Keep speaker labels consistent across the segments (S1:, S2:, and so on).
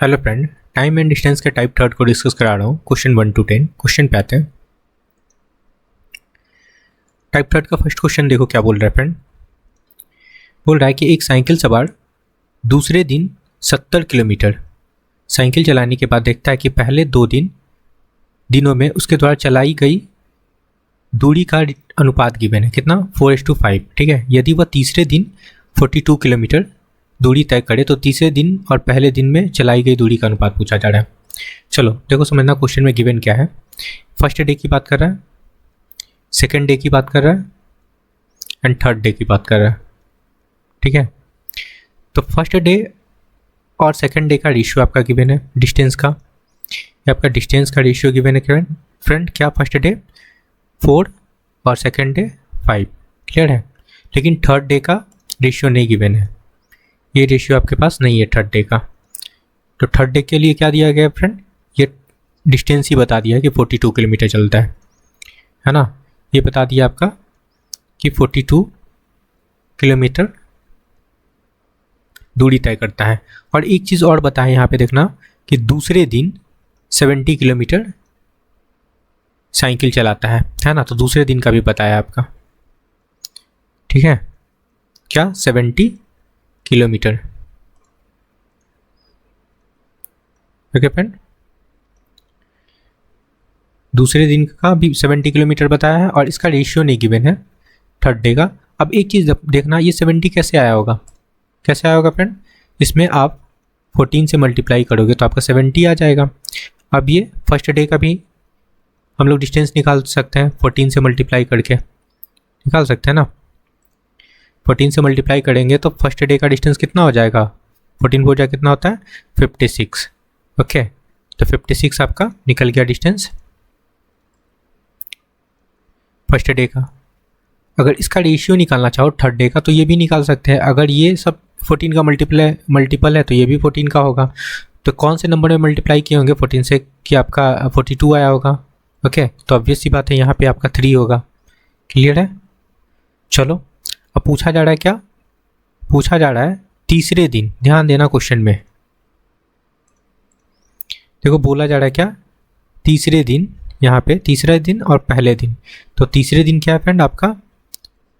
S1: Hello friend, time and distance के type third को discuss करा रहा हूँ। क्वेश्चन 1 to 10 क्वेश्चन पे आते हैं। टाइप थर्ड का फर्स्ट क्वेश्चन देखो क्या बोल रहा है फ्रेंड। बोल रहा है कि एक साइकिल सवार दूसरे दिन 70 किलोमीटर साइकिल चलाने के बाद देखता है कि पहले दिनों में उसके द्वारा चलाई गई दूरी का अनुपात गिवन है कितना 4:5। ठीक है, यदि वह तीसरे दिन 42 किलोमीटर दूरी तय करे तो तीसरे दिन और पहले दिन में चलाई गई दूरी का अनुपात पूछा जा रहा है। चलो देखो समझना क्वेश्चन में गिवन क्या है। फर्स्ट डे की बात कर रहा है, सेकेंड डे की बात कर रहा है एंड थर्ड डे की बात कर रहा है। ठीक है, तो फर्स्ट डे और सेकेंड डे का रेशियो आपका गिवन है डिस्टेंस का। ये आपका डिस्टेंस का रेशियो गिवन है फ्रेंड। क्या फर्स्ट डे 4 और सेकेंड डे 5, क्लियर है। लेकिन थर्ड डे का रेशियो नहीं गिवन है, ये रेशियो आपके पास नहीं है थर्ड डे का। तो थर्ड डे के लिए क्या दिया गया फ्रेंड, ये डिस्टेंस ही बता दिया कि 42 किलोमीटर चलता है ना। ये बता दिया आपका कि 42 किलोमीटर दूरी तय करता है। और एक चीज़ और बताएं यहाँ पे देखना कि दूसरे दिन 70 किलोमीटर साइकिल चलाता है ना। तो दूसरे दिन का भी बताया आपका, ठीक है, क्या 70 किलोमीटर। ओके फ्रेंड, दूसरे दिन का भी 70 किलोमीटर बताया है और इसका रेशियो नहीं गिवन है थर्ड डे का। अब एक चीज़ देखना, ये 70 कैसे आया होगा, कैसे आया होगा फ्रेंड। इसमें आप 14 से मल्टीप्लाई करोगे तो आपका 70 आ जाएगा। अब ये फर्स्ट डे का भी हम लोग डिस्टेंस निकाल सकते हैं, 14 से मल्टीप्लाई करके निकाल सकते हैं ना। 14 से मल्टीप्लाई करेंगे तो फर्स्ट डे का डिस्टेंस कितना हो जाएगा, 14 हो जाए कितना होता है 56। ओके, तो 56 आपका निकल गया डिस्टेंस फर्स्ट डे का। अगर इसका रेशियो निकालना चाहो थर्ड डे का तो ये भी निकाल सकते हैं। अगर ये सब 14 का मल्टीपल है तो ये भी 14 का होगा। तो कौन से नंबर में मल्टीप्लाई किए होंगे 14 से कि आपका 42 आया होगा। ओके, तो ऑब्वियस सी बात है यहाँ पे आपका 3 होगा। क्लियर है। चलो अब पूछा जा रहा है, क्या पूछा जा रहा है, तीसरे दिन। ध्यान देना क्वेश्चन में, देखो बोला जा रहा है क्या, तीसरे दिन। यहाँ पे तीसरा दिन और पहले दिन। तो तीसरे दिन क्या है फ्रेंड आपका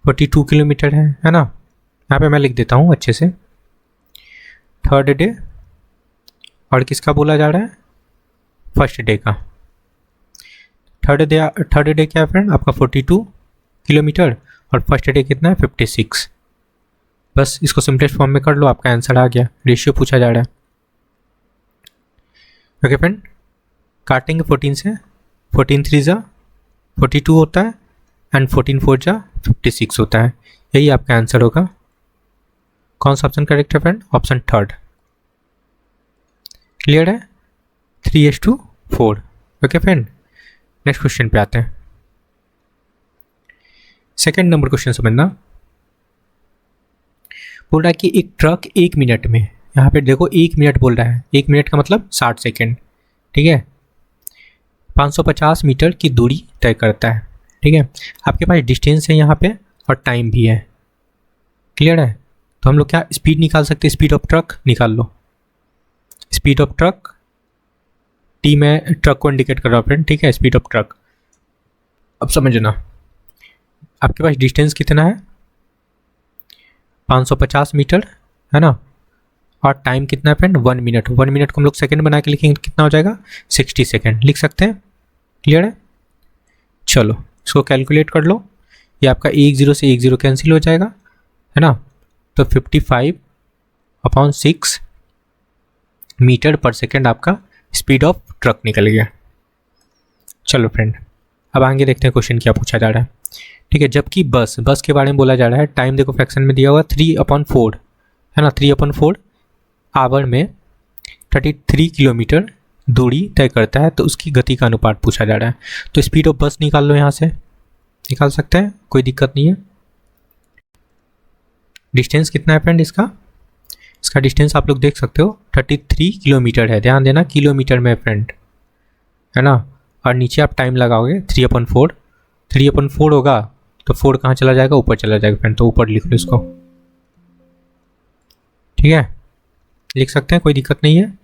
S1: 42 किलोमीटर है ना। यहाँ पे मैं लिख देता हूँ अच्छे से। थर्ड डे और किसका बोला जा रहा है, फर्स्ट डे का। थर्ड डे क्या है फ्रेंड आपका 42 किलोमीटर और फर्स्ट डे कितना है 56। बस इसको सिंपलेस्ट फॉर्म में कर लो, आपका आंसर आ गया। रेशियो पूछा जा रहा है। ओके फ्रेंड, काटेंगे 14 से, 14 3 जा 42 होता है एंड 14 4 जा 56 होता है। यही आपका आंसर होगा। कौन सा ऑप्शन करेक्ट है फ्रेंड, ऑप्शन थर्ड। क्लियर है, 3:4। ओके फ्रेंड, नेक्स्ट क्वेश्चन पे आते हैं। सेकेंड नंबर क्वेश्चन समझना। बोल रहा है कि एक ट्रक 1 मिनट में, यहाँ पे देखो 1 मिनट बोल रहा है, 1 मिनट का मतलब 60 सेकेंड, ठीक है, 550 मीटर की दूरी तय करता है। ठीक है, आपके पास डिस्टेंस है यहाँ पे और टाइम भी है। क्लियर है, तो हम लोग क्या स्पीड निकाल सकते हैं, स्पीड ऑफ ट्रक निकाल लो। स्पीड ऑफ ट्रक, टी में ट्रक को इंडिकेट कर रहा हूँ फ्रेंड, ठीक है, स्पीड ऑफ ट्रक। अब समझना, आपके पास डिस्टेंस कितना है 550 मीटर है ना, और टाइम कितना है फ्रेंड 1 मिनट। 1 मिनट को हम लोग सेकेंड बना के लिखेंगे, कितना हो जाएगा 60 सेकेंड लिख सकते हैं। क्लियर है, चलो इसको कैलकुलेट कर लो। ये आपका 10 से 10 कैंसिल हो जाएगा है ना। तो 55/6 मीटर पर सेकेंड आपका स्पीड ऑफ ट्रक निकल गया। चलो फ्रेंड, अब आगे देखते हैं क्वेश्चन क्या पूछा जा रहा है। ठीक है, जबकि बस के बारे में बोला जा रहा है। टाइम देखो फ्रैक्शन में दिया हुआ 3/4 है ना। 3/4 आवर में 33 किलोमीटर दूरी तय करता है, तो उसकी गति का अनुपात पूछा जा रहा है। तो स्पीड ऑफ बस निकाल लो, यहाँ से निकाल सकते हैं, कोई दिक्कत नहीं है। डिस्टेंस कितना है फ्रेंड इसका डिस्टेंस आप लोग देख सकते हो 33 किलोमीटर है। ध्यान देना किलोमीटर में फ्रेंड है ना। और नीचे आप टाइम लगाओगे 3/4 होगा तो 4 कहाँ चला जाएगा, ऊपर चला जाएगा फ्रेंड, तो ऊपर लिख लो इसको। ठीक है, लिख सकते हैं, कोई दिक्कत नहीं है।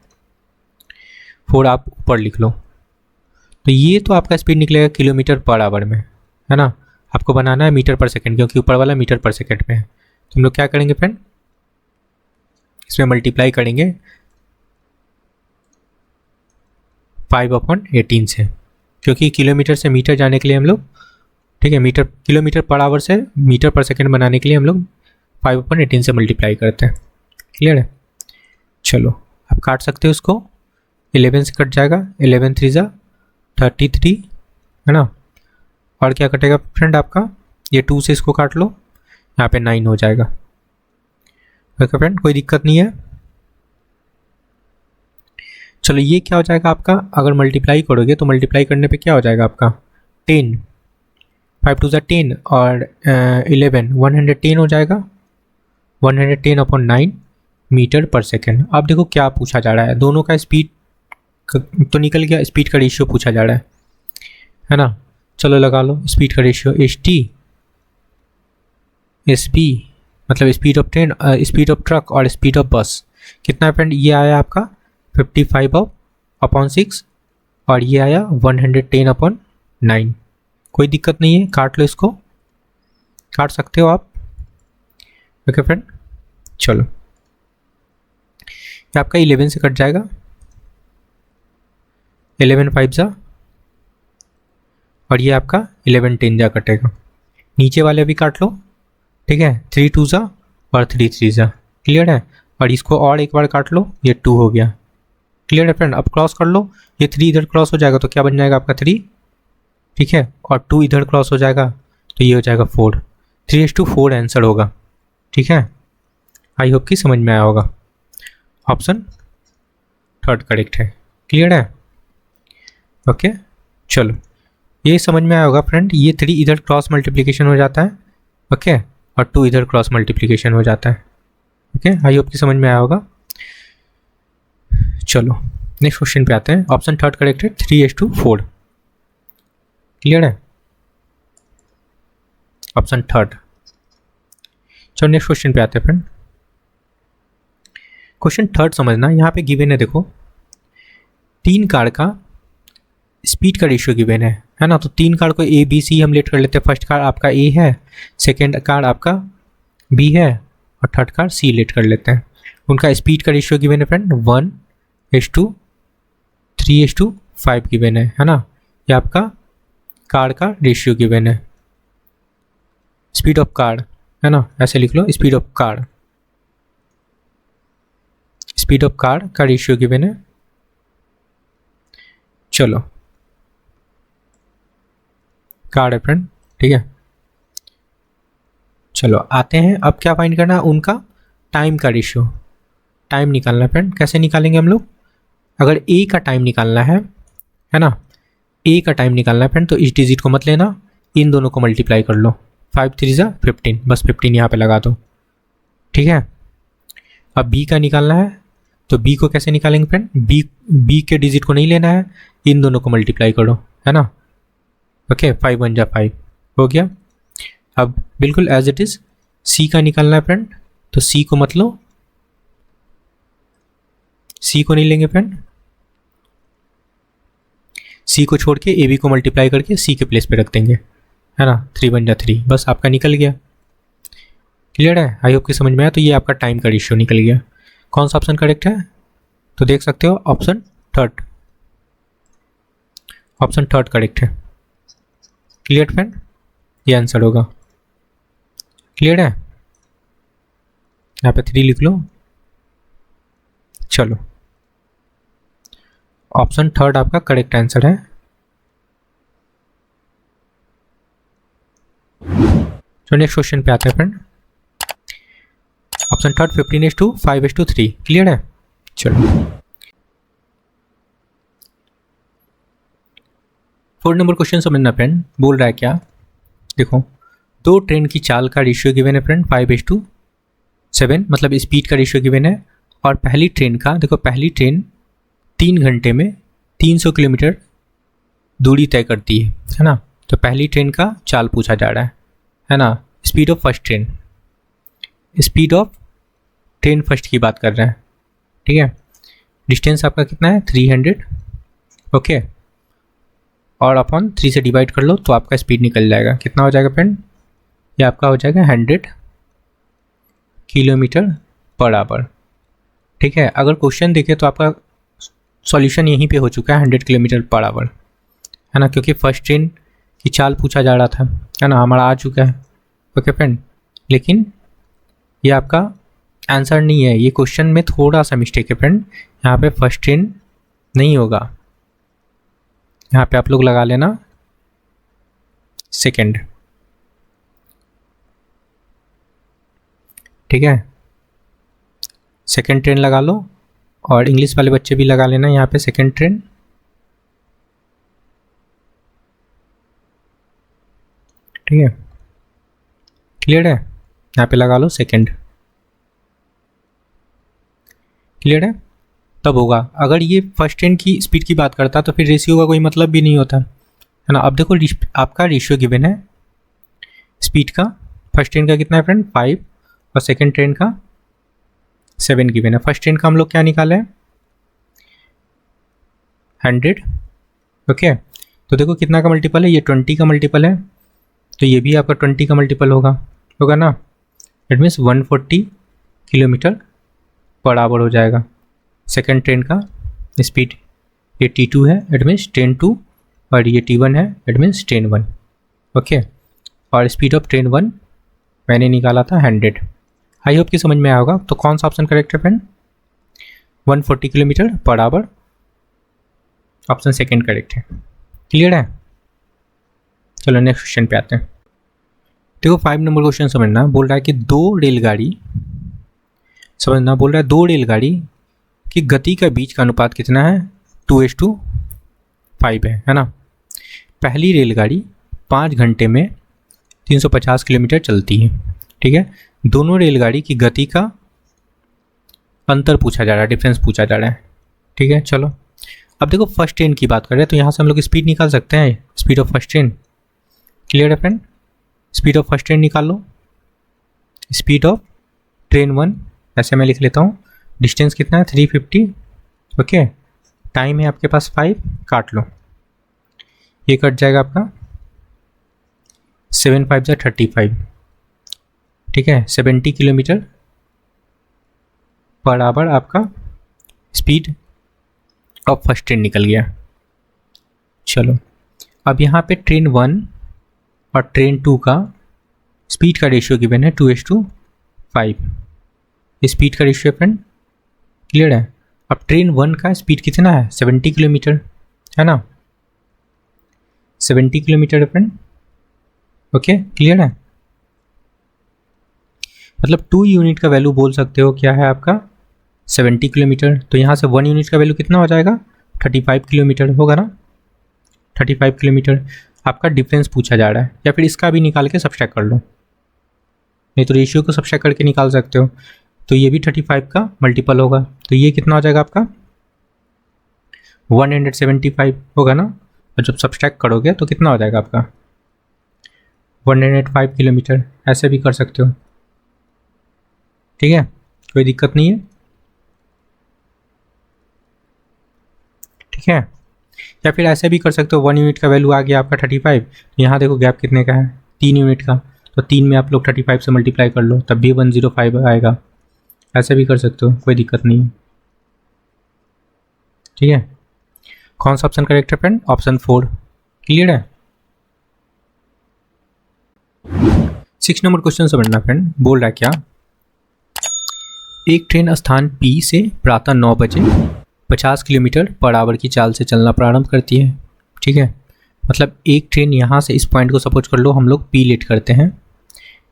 S1: 4 आप ऊपर लिख लो। तो ये तो आपका स्पीड निकलेगा किलोमीटर पर आवर में, है ना। आपको बनाना है मीटर पर सेकंड, क्योंकि ऊपर वाला मीटर पर सेकंड में है। तो हम लोग क्या करेंगे फ्रेंड, इसमें मल्टीप्लाई करेंगे 5/18 से, क्योंकि किलोमीटर से मीटर जाने के लिए हम लोग, ठीक है, किलोमीटर पर आवर से मीटर पर सेकंड बनाने के लिए हम लोग 5/18 से मल्टीप्लाई करते हैं। क्लियर है। चलो आप काट सकते हो उसको, 11 से कट जाएगा, 11 3 जा 33, है ना। और क्या कटेगा फ्रेंड आपका, ये 2 से इसको काट लो, यहाँ पे 9 हो जाएगा। ओके फ्रेंड, कोई दिक्कत नहीं है। चलो ये क्या हो जाएगा आपका, अगर मल्टीप्लाई करोगे तो मल्टीप्लाई करने पे क्या हो जाएगा आपका 10, 5 2 10 और 11 110 हो जाएगा, 110/9 मीटर पर सेकेंड। अब देखो क्या पूछा जा रहा है, दोनों का स्पीड तो निकल गया, स्पीड का रेशियो पूछा जा रहा है ना। चलो लगा लो स्पीड का रेशियो, एस बी मतलब speed of train, speed of truck और स्पीड ऑफ बस कितना है फ्रेंड, ये आया आपका 55/6 और ये आया 110/9। कोई दिक्कत नहीं है, काट लो इसको, काट सकते हो आप। ओके फ्रेंड, चलो ये आपका 11 से कट जाएगा, 11 5 जा और ये आपका 11 10 जा कटेगा। नीचे वाले भी काट लो, ठीक है, 3 2 जा और 3 3 जा। क्लियर है। और इसको और एक बार काट लो, ये 2 हो गया। क्लियर है फ्रेंड। अब क्रॉस कर लो, ये 3 इधर क्रॉस हो जाएगा तो क्या बन जाएगा आपका 3, ठीक है, और 2 इधर क्रॉस हो जाएगा तो ये हो जाएगा 4। 3:4 आंसर होगा। ठीक है, आई होप कि समझ में आया होगा। ऑप्शन थर्ड करेक्ट है। क्लियर है। ओके चलो, ये समझ में आया होगा फ्रेंड। ये 3 इधर क्रॉस मल्टीप्लिकेशन हो जाता है, ओके, और 2 इधर क्रॉस मल्टीप्लिकेशन हो जाता है। ओके, आई होप कि समझ में आया होगा। चलो नेक्स्ट क्वेश्चन पे आते हैं। ऑप्शन थर्ड करेक्ट है, 3:4। क्लियर है, ऑप्शन थर्ड। चलो नेक्स्ट क्वेश्चन पे आते हैं फ्रेंड। क्वेश्चन थर्ड समझना, यहाँ पे गिवन है, देखो 3 कार का स्पीड का रेशियो गिवन है ना। तो 3 कार को ए बी सी हम लेट कर लेते हैं। फर्स्ट कार आपका ए है, सेकेंड कार आपका बी है और थर्ड कार सी लेट कर लेते हैं। उनका स्पीड का रेशियो गिवन है फ्रेंड 1:3:5 गिवन है ना। ये आपका कार का रेशियो गिवन है, स्पीड ऑफ कार, है ना, ऐसे लिख लो, speed of car, speed of car का रेशियो गिवन है। चलो कार है फ्रेंड, ठीक है। चलो आते हैं, अब क्या फाइंड करना है, उनका टाइम का रेशियो, टाइम निकालना है फ्रेंड। कैसे निकालेंगे हम लोग, अगर ए का टाइम निकालना है ना, ए का टाइम निकालना है फ्रेंड, तो इस डिजिट को मत लेना, इन दोनों को मल्टीप्लाई कर लो। 5 3 15, बस 15 यहाँ पे लगा दो। ठीक है, अब बी का निकालना है, तो बी को कैसे निकालेंगे फ्रेंड, बी के डिजिट को नहीं लेना है, इन दोनों को मल्टीप्लाई करो, है ना। ओके, 5 1 5 हो गया। अब बिल्कुल एज इट इज सी का निकालना है फ्रेंड, तो सी को मत लो, सी को नहीं लेंगे फ्रेंड, सी को छोड़ के ए बी को मल्टीप्लाई करके सी के प्लेस पे रख देंगे, है ना। 3 1 3, बस आपका निकल गया। क्लियर है, आई होप कि समझ में आया। तो ये आपका टाइम का रेशियो निकल गया। कौन सा ऑप्शन करेक्ट है, तो देख सकते हो option third, option third correct है। क्लियर फ्रेंड, ये आंसर होगा। क्लियर है, यहाँ पे 3 लिख लो। चलो ऑप्शन थर्ड आपका करेक्ट आंसर है। तो नेक्स्ट क्वेश्चन पे आते हैं फ्रेंड। Option third 15:5:3। क्लियर है। चलो 4 नंबर क्वेश्चन समझना फ्रेंड। बोल रहा है क्या, देखो 2 ट्रेन की चाल का रेशियो गिवन है फ्रेंड 5:7, मतलब स्पीड का रेशियो गिवन है। और पहली ट्रेन का, देखो पहली ट्रेन 3 घंटे में 300 किलोमीटर दूरी तय करती है ना। तो पहली ट्रेन का चाल पूछा जा रहा है ना। Speed of first train, speed of train first की बात कर रहे हैं, ठीक है। डिस्टेंस आपका कितना है 300, ओके, और अपॉन 3 से डिवाइड कर लो तो आपका स्पीड निकल जाएगा। कितना हो जाएगा फ्रेंड? ये आपका हो जाएगा 100 किलोमीटर पर आवर। ठीक है, अगर क्वेश्चन देखें तो आपका सॉल्यूशन यहीं पे हो चुका है 100 किलोमीटर पर आवर, है ना, क्योंकि फर्स्ट ट्रेन की चाल पूछा जा रहा था, है ना, हमारा आ चुका है। ओके फ्रेंड, लेकिन ये आपका आंसर नहीं है, ये क्वेश्चन में थोड़ा सा मिस्टेक है फ्रेंड। यहाँ पे फर्स्ट ट्रेन नहीं होगा, यहाँ पे आप लोग लगा लेना सेकंड। ठीक है, सेकंड ट्रेन लगा लो, और इंग्लिश वाले बच्चे भी लगा लेना यहाँ पे सेकंड ट्रेन। ठीक है, क्लियर है? यहाँ पे लगा लो सेकंड। क्लियर है? तब होगा। अगर ये फर्स्ट ट्रेन की स्पीड की बात करता तो फिर रेशियो का कोई मतलब भी नहीं होता, है ना। अब देखो आपका रेशियो गिवन है स्पीड का, फर्स्ट ट्रेन का कितना है फ्रेंड 5 और सेकंड ट्रेन का 7 गिवन है। फर्स्ट ट्रेन का हम लोग क्या निकाले हैं 100, ओके। तो देखो कितना का मल्टीपल है, ये 20 का मल्टीपल है, तो ये भी आपका 20 का मल्टीपल होगा ना। It means 140 kilometre per hour हो जाएगा सेकंड ट्रेन का स्पीड। ये T2 है, इट मीन्स 10-2, और ये T1 है, इट मीन्स 10-1, ओके। और स्पीड ऑफ ट्रेन 1 मैंने निकाला था 100। आई होप कि समझ में आया होगा। तो कौन सा ऑप्शन करेक्ट है friend? 140 kilometre per hour, option second correct है। क्लियर है? चलो नेक्स्ट क्वेश्चन पे आते हैं। देखो 5 नंबर क्वेश्चन समझना, बोल रहा है कि दो रेलगाड़ी की गति का बीच का अनुपात कितना है 2:5 है ना। पहली रेलगाड़ी 5 घंटे में 350 किलोमीटर चलती है। ठीक है, दोनों रेलगाड़ी की गति का अंतर पूछा जा रहा है, डिफरेंस पूछा जा रहा है। ठीक है, चलो अब देखो फर्स्ट ट्रेन की बात कर रहे हैं तो यहाँ से हम लोग स्पीड निकाल सकते हैं, speed of first train. Clear है friend? Speed of first train निकाल लो, स्पीड ऑफ ट्रेन 1 ऐसे मैं लिख लेता हूँ। डिस्टेंस कितना है 350, ओके। टाइम है आपके पास 5, काट लो, ये कट जाएगा आपका 7 5 जा 35। ठीक है, 70 किलोमीटर पर आवर आपका स्पीड ऑफ फर्स्ट ट्रेन निकल गया। चलो अब यहाँ पे ट्रेन 1 और ट्रेन 2 का स्पीड का रेशियो गिवन है 2:5। स्पीड का रेशियो फ्रेंड क्लियर है? अब ट्रेन 1 का स्पीड कितना है 70 किलोमीटर, है ना, 70 किलोमीटर है फ्रेंड, ओके। क्लियर है? मतलब 2 यूनिट का वैल्यू बोल सकते हो क्या है आपका 70 किलोमीटर। तो यहाँ से 1 यूनिट का वैल्यू कितना हो जाएगा 35 किलोमीटर होगा ना। 35 किलोमीटर आपका डिफरेंस पूछा जा रहा है, या फिर इसका भी निकाल के सब्सट्रैक्ट कर लो, नहीं तो रेशियो को सब्सट्रैक्ट करके निकाल सकते हो। तो ये भी 35 का मल्टीपल होगा, तो ये कितना हो जाएगा आपका 175 होगा ना। और जब सब्सट्रैक्ट करोगे तो कितना हो जाएगा आपका 105 किलोमीटर, ऐसे भी कर सकते हो। ठीक है, कोई दिक्कत नहीं है। ठीक है, या फिर ऐसे भी कर सकते हो 1 यूनिट का वैल्यू आ गया आपका 35, तो यहाँ देखो गैप कितने का है 3 यूनिट का, तो 3 में आप लोग 35 से मल्टीप्लाई कर लो तब भी 105 आएगा। ऐसे भी कर सकते हो, कोई दिक्कत नहीं है। ठीक है, कौन सा ऑप्शन करेक्ट है फ्रेंड? ऑप्शन 4। क्लियर है? 6 नंबर क्वेश्चन समझना फ्रेंड, बोल रहा है क्या, एक ट्रेन स्थान P से प्रातः 9 बजे 50 किलोमीटर पर आवर की चाल से चलना प्रारंभ करती है। ठीक है, मतलब एक ट्रेन यहाँ से इस पॉइंट को सपोज कर लो हम लोग P लेट करते हैं,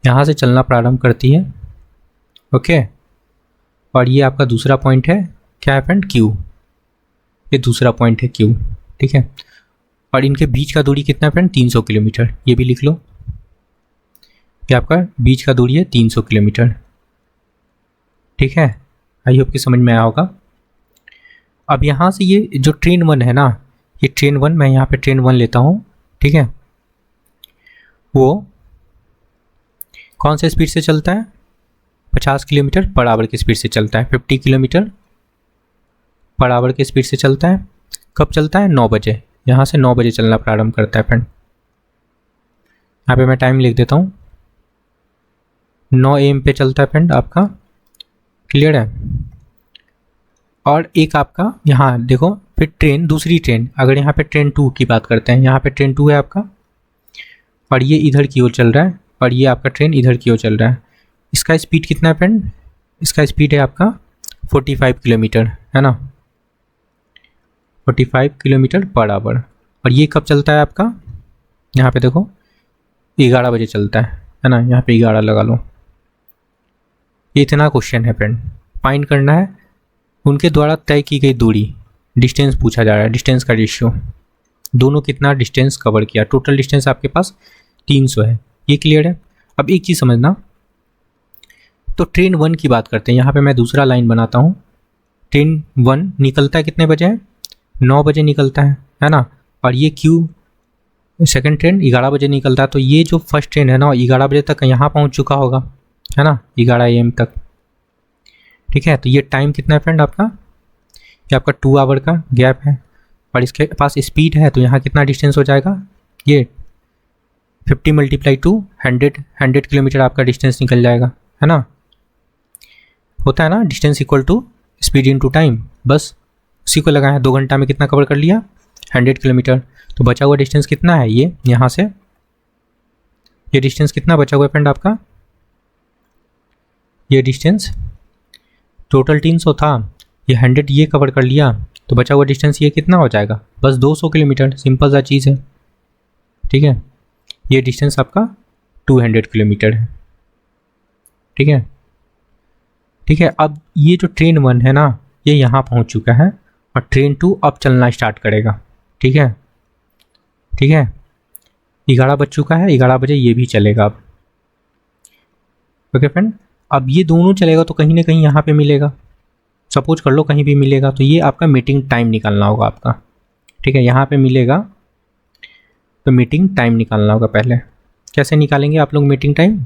S1: यहाँ से चलना प्रारंभ करती है, ओके। और ये आपका दूसरा पॉइंट है क्या है फ्रेंड Q, ये दूसरा पॉइंट है Q। ठीक है, और इनके बीच का दूरी कितना है फ्रेंड 300 किलोमीटर, ये भी लिख लो, ये आपका बीच का दूरी है 300 किलोमीटर। ठीक है, आई होप कि समझ में आया होगा। अब यहाँ से ये जो ट्रेन 1 है ना, ये ट्रेन 1, मैं यहाँ पे ट्रेन 1 लेता हूँ। ठीक है, वो कौन से स्पीड से चलता है 50 किलोमीटर पर आवर की स्पीड से चलता है, 50 किलोमीटर पर आवर की स्पीड से चलता है। कब चलता है? 9 बजे। यहाँ से 9 बजे चलना प्रारंभ करता है फ्रेंड। यहाँ पे मैं टाइम लिख देता हूँ, 9 AM पे चलता है फ्रेंड आपका। क्लियर है? और एक आपका यहाँ देखो, फिर ट्रेन, दूसरी ट्रेन, अगर यहाँ पे ट्रेन 2 की बात करते हैं, यहाँ पे ट्रेन 2 है आपका और ये इधर की ओर चल रहा है और ये आपका ट्रेन इधर की ओर चल रहा है। इसका स्पीड कितना है फ्रेंड? इसका स्पीड है आपका 45 किलोमीटर, है ना, 45 किलोमीटर पर आवर। और ये कब चलता है आपका? यहाँ पे देखो 11 बजे चलता है ना, यहाँ पे 11 लगा लो। ये इतना क्वेश्चन है फ्रेंड। फाइंड करना है उनके द्वारा तय की गई दूरी, डिस्टेंस पूछा जा रहा है, डिस्टेंस का रेशियो, दोनों कितना डिस्टेंस कवर किया। टोटल डिस्टेंस आपके पास 300 है। ये क्लियर है? अब एक चीज़ समझना, तो ट्रेन 1 की बात करते हैं। यहाँ पे मैं दूसरा लाइन बनाता हूँ। ट्रेन 1 निकलता है कितने बजे? 9 बजे निकलता है ना। और ये क्यू सेकंड ट्रेन 11 बजे निकलता है। तो ये जो फर्स्ट ट्रेन है ना 11 बजे तक यहाँ पहुँच चुका होगा, है ना, 11 AM तक। ठीक है, तो ये टाइम कितना है फ्रेंड आपका? ये आपका 2 आवर का गैप है। और इसके पास स्पीड है, तो यहाँ कितना डिस्टेंस हो जाएगा? ये 50 × 2 100 किलोमीटर आपका डिस्टेंस निकल जाएगा, है ना। होता है ना distance equal to speed into time, बस उसी को लगाया। 2 घंटा में कितना कवर कर लिया? 100 किलोमीटर। तो बचा हुआ डिस्टेंस कितना है? ये यहाँ से ये डिस्टेंस कितना बचा हुआ है फ्रेंड आपका? ये डिस्टेंस टोटल 300 था, ये 100 ये कवर कर लिया, तो बचा हुआ डिस्टेंस ये कितना हो जाएगा? बस 200 किलोमीटर। सिंपल सा चीज़ है। ठीक है, ये डिस्टेंस आपका 200 किलोमीटर है। ठीक है, ठीक है। अब ये जो ट्रेन 1 है ना, ये यहाँ पहुँच चुका है और ट्रेन 2 अब चलना स्टार्ट करेगा। ठीक है, ठीक है, 11 बज चुका है, 11 बजे ये भी चलेगा अब। ओके फ्रेंड, अब ये दोनों चलेगा तो कहीं ना कहीं यहाँ पे मिलेगा, सपोज कर लो कहीं भी मिलेगा, तो ये आपका मीटिंग टाइम निकालना होगा आपका। ठीक है, यहाँ पे मिलेगा तो मीटिंग टाइम निकालना होगा। पहले कैसे निकालेंगे आप लोग मीटिंग टाइम?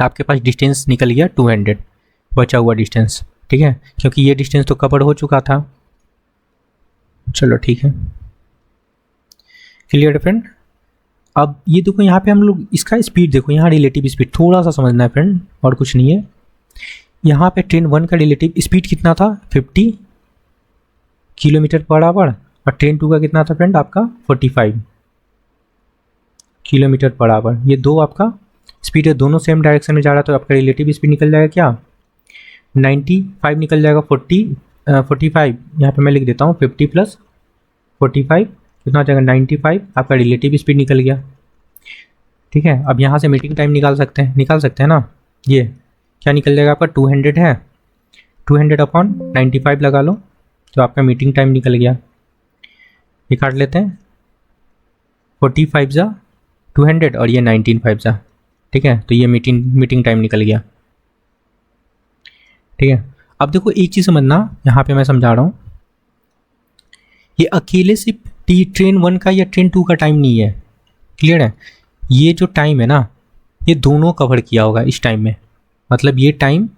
S1: आपके पास डिस्टेंस निकल गया 200, बचा हुआ डिस्टेंस। ठीक है, क्योंकि ये डिस्टेंस तो कवर हो चुका था। चलो ठीक है, क्लियर है फ्रेंड। अब ये देखो यहाँ पे हम लोग इसका स्पीड देखो, यहाँ रिलेटिव स्पीड थोड़ा सा समझना है फ्रेंड, और कुछ नहीं है। यहाँ पे ट्रेन 1 का रिलेटिव स्पीड कितना था? 50 किलोमीटर पर आवर। और ट्रेन 2 का कितना था फ्रेंड आपका? 45 किलोमीटर पर आवर। ये दो आपका स्पीड है, दोनों सेम डायरेक्शन में जा रहा है, तो आपका रिलेटिव स्पीड निकल जाएगा क्या? 95 निकल जाएगा। 45 यहाँ पे मैं लिख देता हूँ, 50 + 45 कितना हो जाएगा? 95 आपका रिलेटिव स्पीड निकल गया। ठीक है, अब यहाँ से मीटिंग टाइम निकाल सकते हैं ना। ये क्या निकल जाएगा आपका? 200 है, 200/95 लगा लो, तो आपका मीटिंग टाइम निकल गया। ये काट लेते हैं, 45 × 200 और ये 19 × 5। ठीक है, तो ये मीटिंग टाइम निकल गया। ठीक है, अब देखो एक चीज़ समझना, यहाँ पे मैं समझा रहा हूँ, ये अकेले सिर्फ ट्रेन 1 का या ट्रेन 2 का टाइम नहीं है। क्लियर है? ये जो टाइम है ना, ये दोनों कवर किया होगा इस टाइम में। मतलब ये टाइम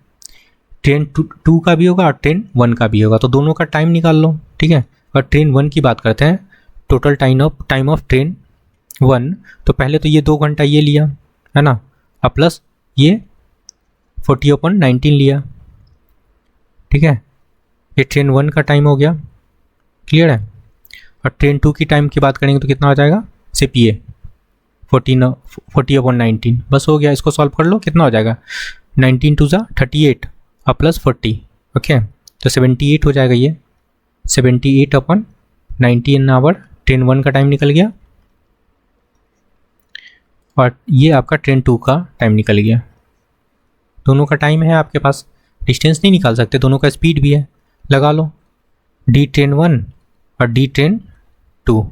S1: ट्रेन 2 का भी होगा और ट्रेन 1 का भी होगा, तो दोनों का टाइम निकाल लो। ठीक है, और ट्रेन 1 की बात करते हैं, टोटल टाइम ऑफ ट्रेन 1, तो पहले तो ये 2 घंटा ये लिया, है ना, और प्लस ये 40/19 लिया। ठीक है, ये ट्रेन 1 का टाइम हो गया। क्लियर है? और ट्रेन 2 की टाइम की बात करेंगे तो कितना हो जाएगा? सिर्फ ये 40/19, बस हो गया। इसको सॉल्व कर लो, कितना हो जाएगा? 19 × 2 = 38 और प्लस 40। ओके, तो 78 हो जाएगा। ये 78/19 आवर ट्रेन 1 का टाइम निकल गया, और ये आपका ट्रेन 2 का टाइम निकल गया। दोनों का टाइम है आपके पास, डिस्टेंस नहीं निकाल सकते, दोनों का स्पीड भी है, लगा लो। डी ट्रेन 1 और डी ट्रेन 2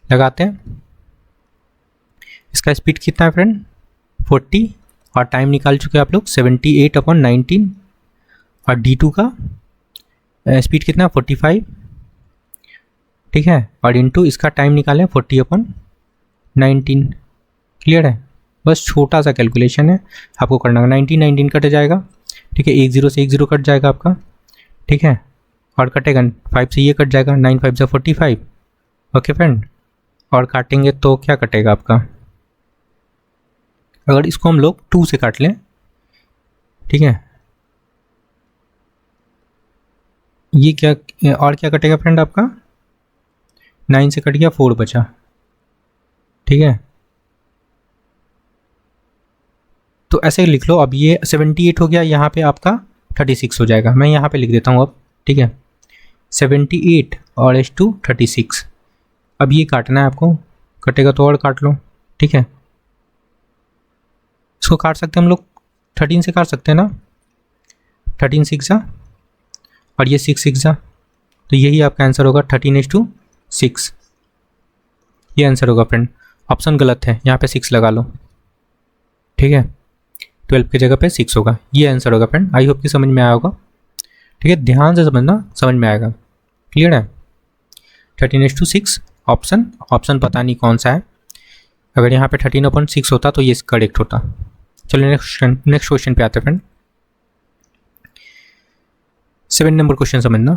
S1: लगाते हैं। इसका स्पीड कितना है फ्रेंड? 40, और टाइम निकाल चुके आप लोग 78/19, और D2 का स्पीड कितना? 45। ठीक है, और इनटू इसका टाइम निकालें 40/19। क्लियर है? बस छोटा सा कैलकुलेशन है आपको करना है। 19 कट जाएगा। ठीक है, 1 0 से 1 0 कट जाएगा आपका। ठीक है, और कटेगा 5 से ये कट जाएगा, 9 5 से 45। ओके फ्रेंड, और काटेंगे तो क्या कटेगा आपका, अगर इसको हम लोग 2 से काट लें, ठीक है, ये क्या और क्या कटेगा फ्रेंड आपका, 9 से कट गया 4 बचा, ठीक है। तो ऐसे लिख लो। अब ये 78 हो गया, यहाँ पे आपका 36 हो जाएगा। मैं यहाँ पे लिख देता हूँ अब, ठीक है, 78 और h2 36। अब ये काटना है आपको, कटेगा तो और काट लो, ठीक है। इसको काट सकते हैं हम लोग 13 से काट सकते हैं ना, 13 6 जा और ये 6 6 जा, तो यही आपका आंसर होगा 13:6। ये आंसर होगा फ्रेंड। ऑप्शन गलत है, यहाँ पे 6 लगा लो, ठीक है, 12 की जगह पे 6 होगा। ये आंसर होगा फ्रेंड। आई होप कि समझ में आया होगा, ठीक है, ध्यान से समझना, समझ में आएगा। क्लियर है, 13:6 ऑप्शन पता नहीं कौन सा है। अगर यहाँ पे 13/6 होता तो ये करेक्ट होता। चलो नेक्स्ट क्वेश्चन पे आते हैं फ्रेंड। 7 नंबर क्वेश्चन समझना।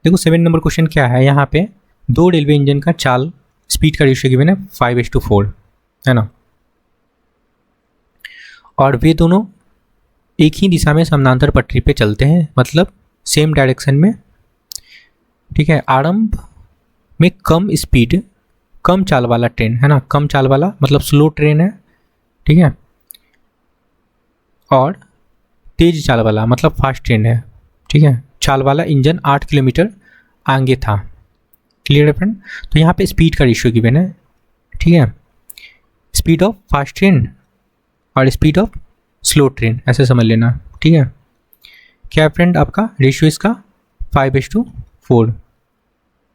S1: देखो 7 नंबर क्वेश्चन क्या है, यहाँ पे 2 रेलवे इंजन का चाल स्पीड का रेशियो गिवन है 5:4, है ना, और वे दोनों एक ही दिशा में समानांतर पटरी पे चलते हैं, मतलब सेम डायरेक्शन में, ठीक है। आरंभ में कम चाल वाला ट्रेन, है ना, कम चाल वाला मतलब स्लो ट्रेन है, ठीक है, और तेज चाल वाला मतलब फास्ट ट्रेन है, ठीक है। चाल वाला इंजन 8 किलोमीटर आगे था। क्लियर है फ्रेंड। तो यहाँ पे स्पीड का रेशियो गिवन है, ठीक है, स्पीड ऑफ फास्ट ट्रेन और स्पीड ऑफ स्लो ट्रेन, ऐसे समझ लेना, ठीक है। क्या फ्रेंड आपका रेशियो इसका 5:4,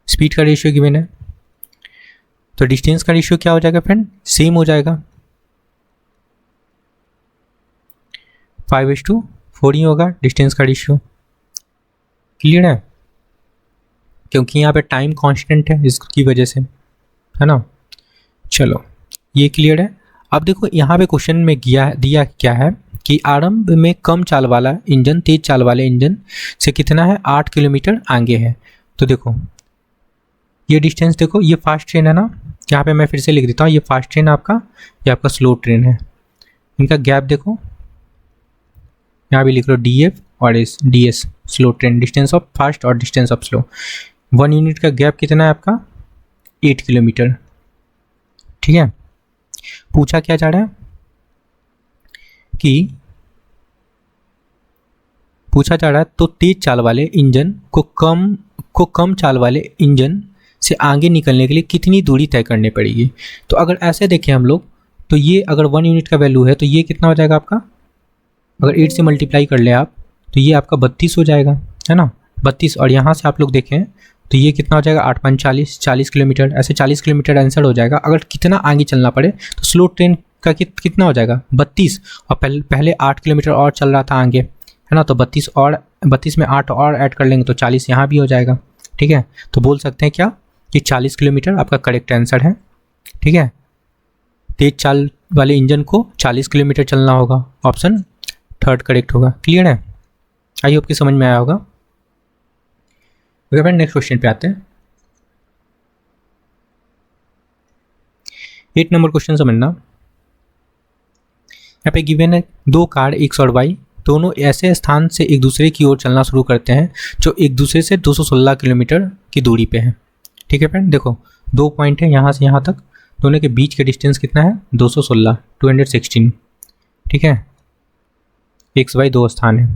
S1: स्पीड का रेशियो गिवन है, तो डिस्टेंस का रेशियो क्या हो जाएगा फ्रेंड, सेम हो जाएगा, 5:4 ही होगा डिस्टेंस का रेशियो। क्लियर है, क्योंकि यहाँ पे टाइम कांस्टेंट है इसकी वजह से, है ना। चलो ये क्लियर है। अब देखो यहाँ पे क्वेश्चन में दिया क्या है कि आरंभ में कम चाल वाला इंजन तेज चाल वाले इंजन से कितना है, 8 किलोमीटर आगे है। तो देखो ये डिस्टेंस देखो, ये फास्ट ट्रेन है ना, यहाँ पे मैं फिर से लिख देता हूँ, ये फास्ट ट्रेन आपका, ये आपका स्लो ट्रेन है। इनका गैप देखो, यहाँ भी लिख लो DF और DS, slow train, distance of fast और डिस्टेंस ऑफ स्लो। 1 यूनिट का गैप कितना है आपका, 8 किलोमीटर, ठीक है। पूछा क्या जा रहा है कि तो तेज चाल वाले इंजन को कम चाल वाले इंजन से आगे निकलने के लिए कितनी दूरी तय करनी पड़ेगी। तो अगर ऐसे देखें हम लोग, तो ये अगर 1 यूनिट का वैल्यू है तो ये कितना हो जाएगा आपका, अगर 8 से मल्टीप्लाई कर ले आप तो ये आपका 32 हो जाएगा, है ना, 32। और यहाँ से आप लोग देखें तो ये कितना हो जाएगा, 8 5 40 किलोमीटर, ऐसे 40 किलोमीटर आंसर हो जाएगा। अगर कितना आगे चलना पड़े तो स्लो ट्रेन का कितना हो जाएगा, 32, और पहले 8 किलोमीटर और चल रहा था आगे, है ना, तो 32 में 8 और ऐड कर लेंगे तो 40 यहाँ भी हो जाएगा, ठीक है। तो बोल सकते हैं क्या कि 40 किलोमीटर आपका करेक्ट आंसर है, ठीक है। तेज चाल वाले इंजन को 40 किलोमीटर चलना होगा, ऑप्शन 3 करेक्ट होगा। क्लियर है, आई होप कि समझ में आया होगा। ओके फ्रेंड, नेक्स्ट क्वेश्चन पे आते हैं। 8 नंबर क्वेश्चन समझना। यहाँ पे गिवन है 2 कार X और Y दोनों ऐसे स्थान से एक दूसरे की ओर चलना शुरू करते हैं जो एक दूसरे से 216 किलोमीटर की दूरी पे है, ठीक है फ्रेंड। देखो 2 पॉइंट है, यहाँ से यहाँ तक, दोनों के बीच का डिस्टेंस कितना है, 216, ठीक है। X Y 2 स्थान है।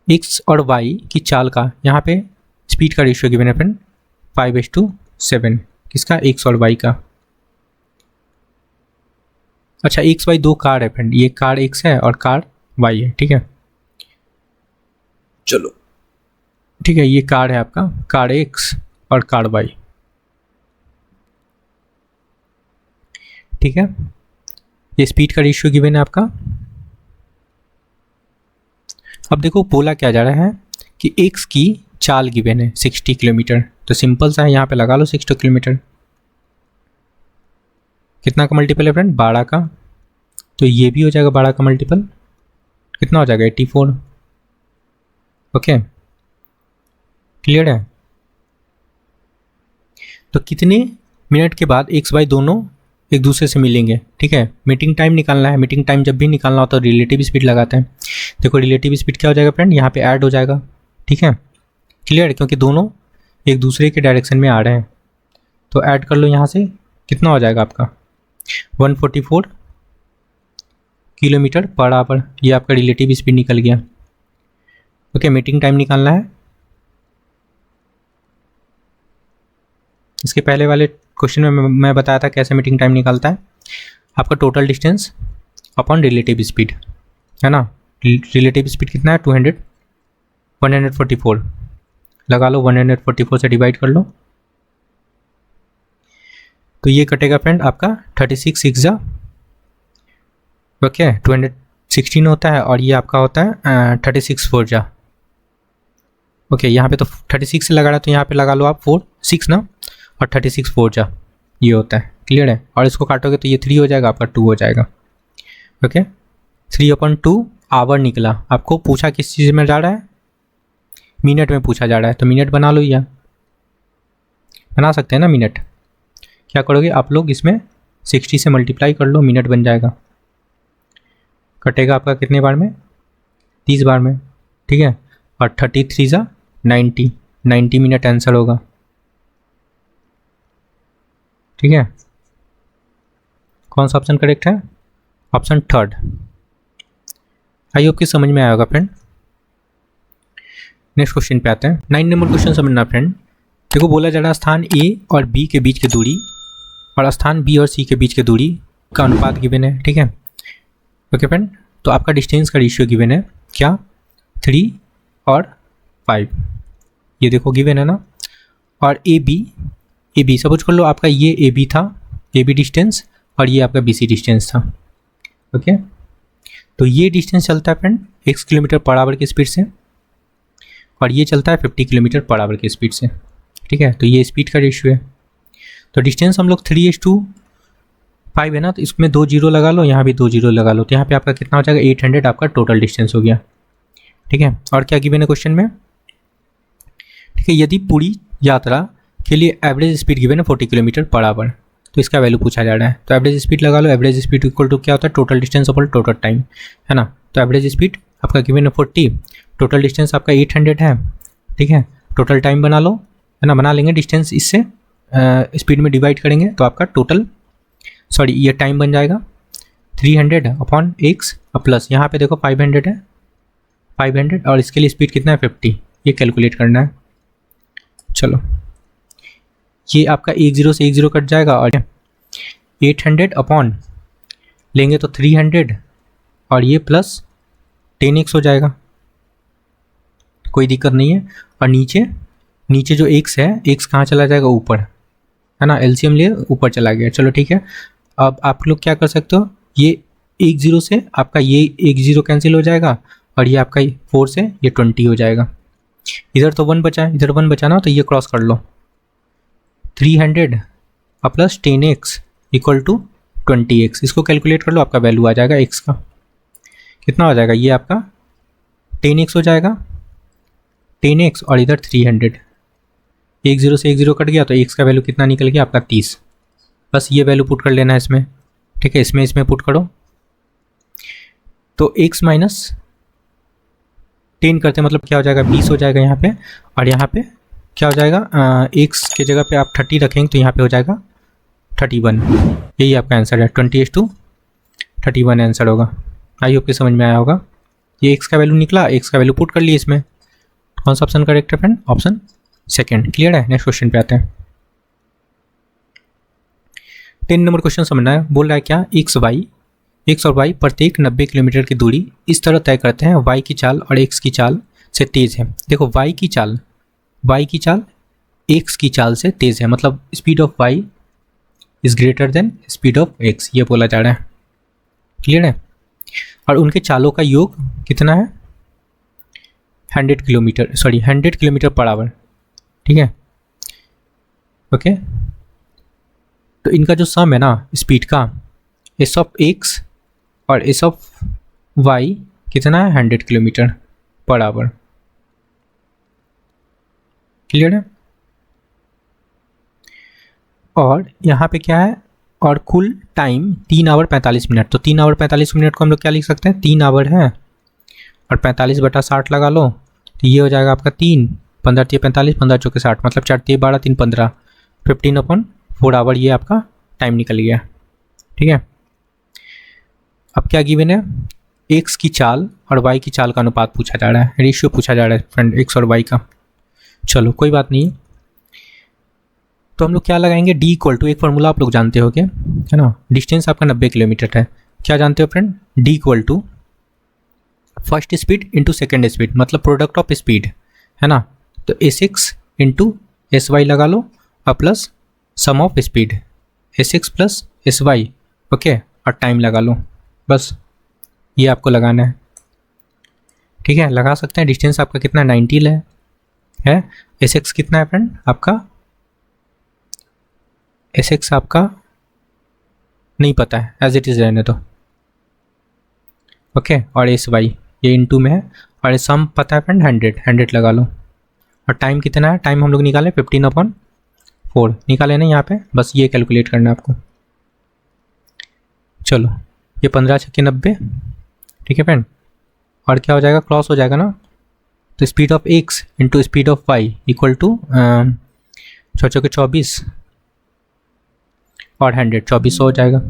S1: X और Y की चाल का यहाँ पे स्पीड का रेशियो गिवन है फ्रेंड 5:7, किसका, X और Y का। अच्छा X Y 2 कार है फ्रेंड, ये कार X है और कार Y है, ठीक है। चलो ठीक है, ये कार है आपका, कार X और कार Y, ठीक है। ये स्पीड का रेशियो गिवन है आपका। अब देखो बोला क्या जा रहा है कि X की चाल गिवन है 60 किलोमीटर, तो सिंपल सा है, यहाँ पे लगा लो 60 किलोमीटर। कितना का मल्टीपल है फ्रेंड, 12 का, तो ये भी हो जाएगा 12 का मल्टीपल, कितना हो जाएगा 84, ओके, क्लियर है। तो कितने मिनट के बाद एक्स वाई दोनों एक दूसरे से मिलेंगे, ठीक है। मीटिंग टाइम निकालना है। मीटिंग टाइम जब भी निकालना होता है तो रिलेटिव स्पीड लगाते हैं। देखो रिलेटिव स्पीड क्या हो जाएगा फ्रेंड, यहाँ पे ऐड हो जाएगा, ठीक है, क्लियर है, क्योंकि दोनों एक दूसरे के डायरेक्शन में आ रहे हैं। तो ऐड कर लो यहाँ से, कितना हो जाएगा आपका 144 किलोमीटर पर आवर, ये आपका रिलेटिव स्पीड निकल गया। ओके, मीटिंग टाइम निकालना है। इसके पहले वाले क्वेश्चन में मैं बताया था कैसे मीटिंग टाइम निकालता है। आपका total distance upon relative speed, है ना। रिलेटिव स्पीड कितना है 200, 144 लगा लो, 144 से डिवाइड कर लो, तो ये कटेगा फ्रेंड आपका 36 6 जा, ओके 216 होता है, और ये आपका होता है 36 4 जा। ओके, यहाँ पे तो 36 से लगा रहा है तो यहाँ पे लगा लो आप 4 6 ना, और 36 4 जा ये होता है, क्लियर है। और इसको काटोगे तो ये 3 हो जाएगा, आपका 2 हो जाएगा। ओके, 3/2 आवर निकला। आपको पूछा किस चीज़ में जा रहा है, मिनट में पूछा जा रहा है, तो मिनट बना लो, या बना सकते हैं ना मिनट। क्या करोगे आप लोग, इसमें 60 से मल्टीप्लाई कर लो, मिनट बन जाएगा। कटेगा आपका कितने बार में, 30 बार में, ठीक है। और 33 जा 90 मिनट आंसर होगा, ठीक है। कौन सा ऑप्शन करेक्ट है, ऑप्शन थर्ड। आई होप कि समझ में आया होगा फ्रेंड। नेक्स्ट क्वेश्चन पे आते हैं। 9 नंबर क्वेश्चन समझना फ्रेंड। देखो बोला जा रहा है स्थान ए और बी के बीच की दूरी और स्थान बी और सी के बीच की दूरी का अनुपात गिवन है, ठीक है। ओके फ्रेंड, तो आपका डिस्टेंस का रेशियो गिवन है क्या, 3 और 5, ये देखो गिवन है ना। और ए बी सपोज कर लो आपका ये ए बी था, ए बी डिस्टेंस, और ये आपका बी सी डिस्टेंस था। ओके, तो ये डिस्टेंस चलता है friend x kilometre per hour की स्पीड से, और ये चलता है 50 किलोमीटर पर आवर की स्पीड से, ठीक है। तो ये स्पीड का रेशियो है। तो डिस्टेंस हम लोग 3:5 है ना, तो इसमें 2 जीरो लगा लो, यहाँ भी 2 जीरो लगा लो, तो यहाँ पे आपका कितना हो जाएगा 800 आपका टोटल डिस्टेंस हो गया, ठीक है। और क्या गिवन है क्वेश्चन में, ठीक है, यदि पूरी यात्रा के लिए एवरेज स्पीड गिवन है 40 किलोमीटर पर आवर, तो इसका वैल्यू पूछा जा रहा है। तो एवरेज स्पीड लगा लो, एवरेज स्पीड इक्वल टू क्या होता है, total distance upon total time, है ना। तो एवरेज स्पीड आपका गिवन है 40, टोटल डिस्टेंस आपका 800 है, ठीक है। टोटल टाइम बना लो, है ना, बना लेंगे, डिस्टेंस इससे स्पीड में डिवाइड करेंगे तो आपका टोटल ये टाइम बन जाएगा 300 अपॉन एक्स प्लस यहाँ पे देखो 500 है, 500, और इसके लिए स्पीड कितना है 50, ये कैलकुलेट करना है। चलो ये आपका 10 से 10 कट जाएगा, और 800 अपॉन लेंगे तो 300, और ये प्लस 10x हो जाएगा, कोई दिक्कत नहीं है। और नीचे जो x है, x कहाँ चला जाएगा, ऊपर, है ना, एलसीएम लिए ऊपर चला गया। चलो ठीक है, अब आप लोग क्या कर सकते हो, ये 10 से आपका ये 10 कैंसिल हो जाएगा, और ये आपका 4 से ये 20 हो जाएगा। इधर तो 1 बचा है, इधर 1 बचा ना, तो ये क्रॉस कर लो, 300 plus 10x equal to 20x, इसको कैलकुलेट कर लो, आपका वैल्यू आ जाएगा x का, कितना हो जाएगा, ये आपका 10x हो जाएगा, 10x, और इधर 300, 10 से 10 कट गया, तो x का वैल्यू कितना निकल गया आपका 30। बस ये वैल्यू पुट कर लेना है इसमें, ठीक है, इसमें पुट करो, तो x माइनस 10 करते मतलब क्या हो जाएगा 20 हो जाएगा यहाँ पे, और यहाँ पे क्या हो जाएगा, x के जगह पे आप 30 रखेंगे तो यहाँ पे हो जाएगा 31, यही आपका आंसर है, 20:31 आंसर होगा। आई होप कि समझ में आया होगा। ये x का वैल्यू निकला, x का वैल्यू पुट कर लिए इसमें, कौन सा ऑप्शन करेक्ट है फ्रेंड, ऑप्शन सेकंड, क्लियर है। नेक्स्ट क्वेश्चन पे आते हैं। 10 नंबर क्वेश्चन समझना है। बोल रहा है क्या, x और y प्रत्येक 90 किलोमीटर की दूरी इस तरह तय करते हैं, y की चाल और x की चाल से तेज है। देखो y की चाल x की चाल से तेज है, मतलब speed of y is greater than speed of x, ये बोला जा रहा है, क्लियर है। और उनके चालों का योग कितना है, 100 किलोमीटर पर आवर, ठीक है। ओके, तो इनका जो सम है ना स्पीड का, एस ऑफ एक्स और एस ऑफ वाई कितना है, 100 किलोमीटर पर आवर, क्लियर है। और यहाँ पे क्या है, और कुल टाइम 3 आवर 45 मिनट। तो 3 आवर 45 मिनट को हम लोग क्या लिख सकते हैं, 3 आवर है और 45/60 लगा लो, तो ये हो जाएगा आपका 3, 15 × 45, 15 × 4 = 60, मतलब 4 × 12, 3 × 15, 15/4 आवर ये आपका टाइम निकल गया। ठीक है। अब क्या गिवन है, एक्स की चाल और वाई की चाल का अनुपात पूछा जा रहा है, रेशियो पूछा जा रहा है फ्रेंड, एक्स और वाई का। चलो कोई बात नहीं, तो हम लोग क्या लगाएंगे, डी इक्वल टू, एक फार्मूला आप लोग जानते हो क्या, है ना, डिस्टेंस आपका 90 किलोमीटर है। क्या जानते हो friend, D equal to first speed into second speed, मतलब प्रोडक्ट ऑफ स्पीड, है ना। तो S6 इंटू SY लगा लो और plus sum of speed, S6 plus SY, okay, और टाइम लगा लो, बस ये आपको लगाना है। ठीक है, लगा सकते हैं। डिस्टेंस आपका कितना 90 है। S6 कितना है फ्रेंड आपका, S6 आपका नहीं पता है, एज इट इज़ रहने दो, ओके। और SY ये इंटू में है, और सम पता है फ्रेंड 100 लगा लो। और टाइम कितना है, टाइम हम लोग निकालें 15/4 निकाले ना यहाँ पे, बस ये कैलकुलेट करना है आपको। चलो ये 15 × 6 = 90, ठीक है फ्रेंड। और क्या हो जाएगा, क्रॉस हो जाएगा ना, तो speed of X into speed of Y equal to 6 × 24 और 100, 2400 हो जाएगा।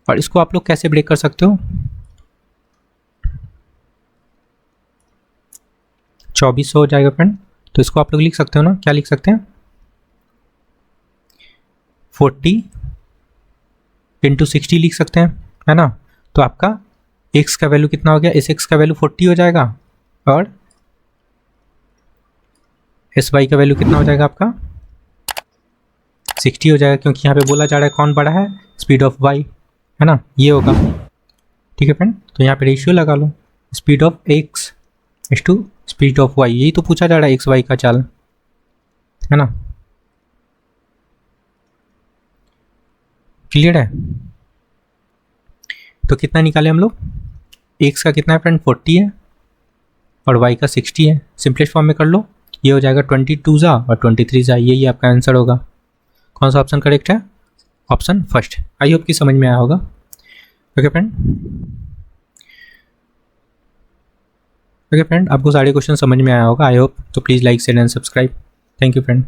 S1: और इसको आप लोग कैसे ब्रेक कर सकते हो, 2400 हो जाएगा फ्रेंड। तो इसको आप लोग लिख सकते हो ना, क्या लिख सकते हैं, 40 × 60 लिख सकते हैं, है ना। तो आपका x का वैल्यू कितना हो गया, SX का वैल्यू 40 हो जाएगा और SY का वैल्यू कितना हो जाएगा आपका 60 हो जाएगा, क्योंकि यहाँ पे बोला जा रहा है कौन बड़ा है, स्पीड ऑफ y, है ना, ये होगा। ठीक है फ्रेंड, तो यहाँ पे रेशियो लगा लो, speed of x is to speed of y, यही तो पूछा जा रहा है, XY का चाल, है ना। क्लियर है। तो कितना निकाले हम लोग, x का कितना है फ्रेंड 40 है और y का 60 है। सिंपलेस्ट फॉर्म में कर लो, ये हो जाएगा 22 और 23, यही आपका आंसर होगा। कौन सा ऑप्शन करेक्ट है, ऑप्शन फर्स्ट। आई होप कि समझ में आया होगा। ओके फ्रेंड, आपको सारे क्वेश्चन समझ में आया होगा आई होप। तो please like share and subscribe. Thank you friend.